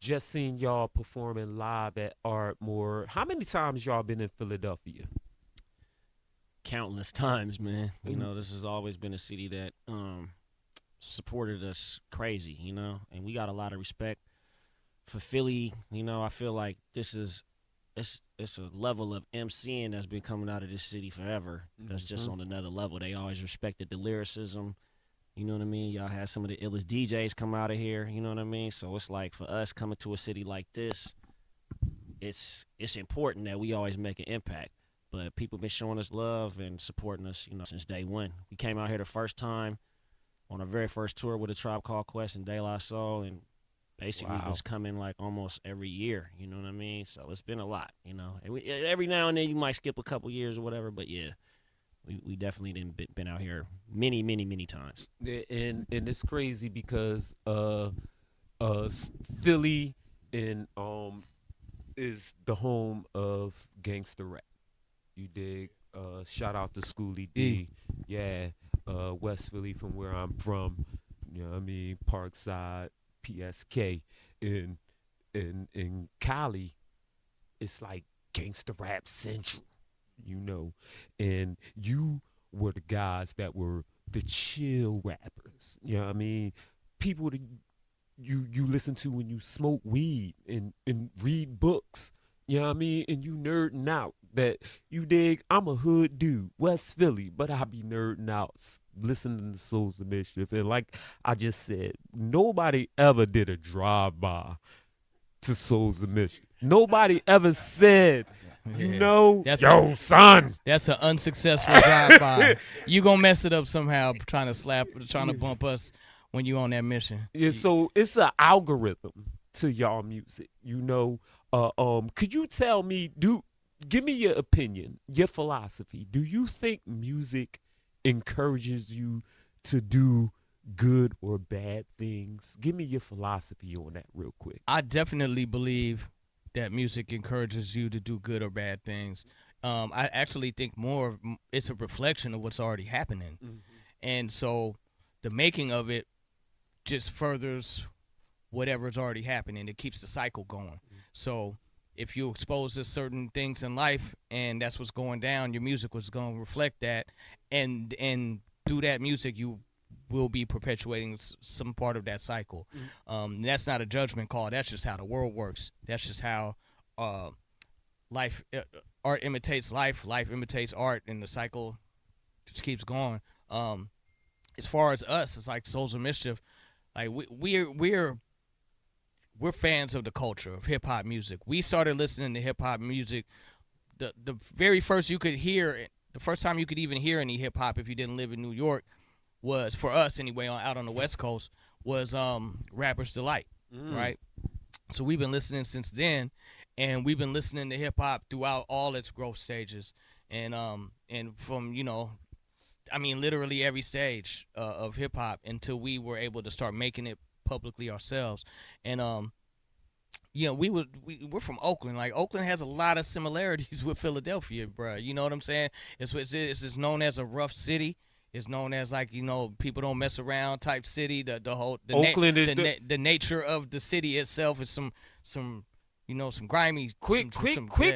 just seen y'all performing live at Ardmore. How many times y'all been in Philadelphia? Countless times, man. You Mm, know, this has always been a city that supported us crazy, you know, and we got a lot of respect for Philly. You know, I feel like this is it's a level of MCing that's been coming out of this city forever. That's just mhm. on another level. They always respected the lyricism. You know what I mean? Y'all had some of the illest DJs come out of here. You know what I mean? So it's like for us coming to a city like this, it's important that we always make an impact. But people been showing us love and supporting us, you know, since day one. We came out here the first time on our very first tour with a Tribe Called Quest and De La Soul, and basically Wow. was coming like almost every year. You know what I mean? So it's been a lot, you know. And every now and then you might skip a couple years or whatever, but yeah, we definitely didn't been out here many times. And it's crazy because Philly and is the home of gangster rap. You dig? Shout out to Schoolie E. D. Yeah. West Philly from where I'm from. You know what I mean? Parkside, PSK. In in Cali, it's like gangster rap central, you know. And you were the guys that were the chill rappers. You know what I mean? People that you listen to when you smoke weed and read books. You know what I mean? And you nerding out. That you dig, I'm a hood dude, West Philly, but I be nerding out, listening to Souls of Mischief. And like I just said, nobody ever did a drive-by to Souls of Mischief. Nobody ever said, you Yeah. know, That's yo, son. That's an unsuccessful drive-by. You gonna mess it up somehow trying to bump us when you on that mission. Yeah, so it's an algorithm to y'all music, you know. Could you tell me, give me your opinion, your philosophy. Do you think music encourages you to do good or bad things? Give me your philosophy on that real quick. I definitely believe that music encourages you to do good or bad things. I actually think it's a reflection of what's already happening, Mm-hmm. and so the making of it just furthers whatever's already happening. It keeps the cycle going. So if you expose to certain things in life and that's what's going down, your music was going to reflect that, and through that music you will be perpetuating some part of that cycle. That's not a judgment call. That's just how the world works. That's just how life, art imitates life, life imitates art, and the cycle just keeps going. As far as us, it's like Souls of Mischief. Like we're fans of the culture of hip hop music. We started listening to hip hop music. The very first you could hear, the first time you could even hear any hip hop if you didn't live in New York was, for us anyway, out on the West Coast, was Rapper's Delight, right? So we've been listening since then, and we've been listening to hip hop throughout all its growth stages, and from I mean literally every stage of hip hop until we were able to start making it publicly ourselves, and we're from Oakland. Like Oakland has a lot of similarities with Philadelphia, bro. You know what I'm saying? It's known as a rough city. It's known as, like, people don't mess around type city. The whole Oakland is the nature of the city itself is some some grimy quick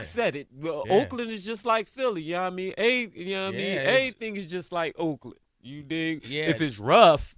said it. Well, Yeah. Oakland is just like Philly, you know what I mean? You know what I mean? Yeah, Everything is just like Oakland. You dig? Yeah. If it's rough,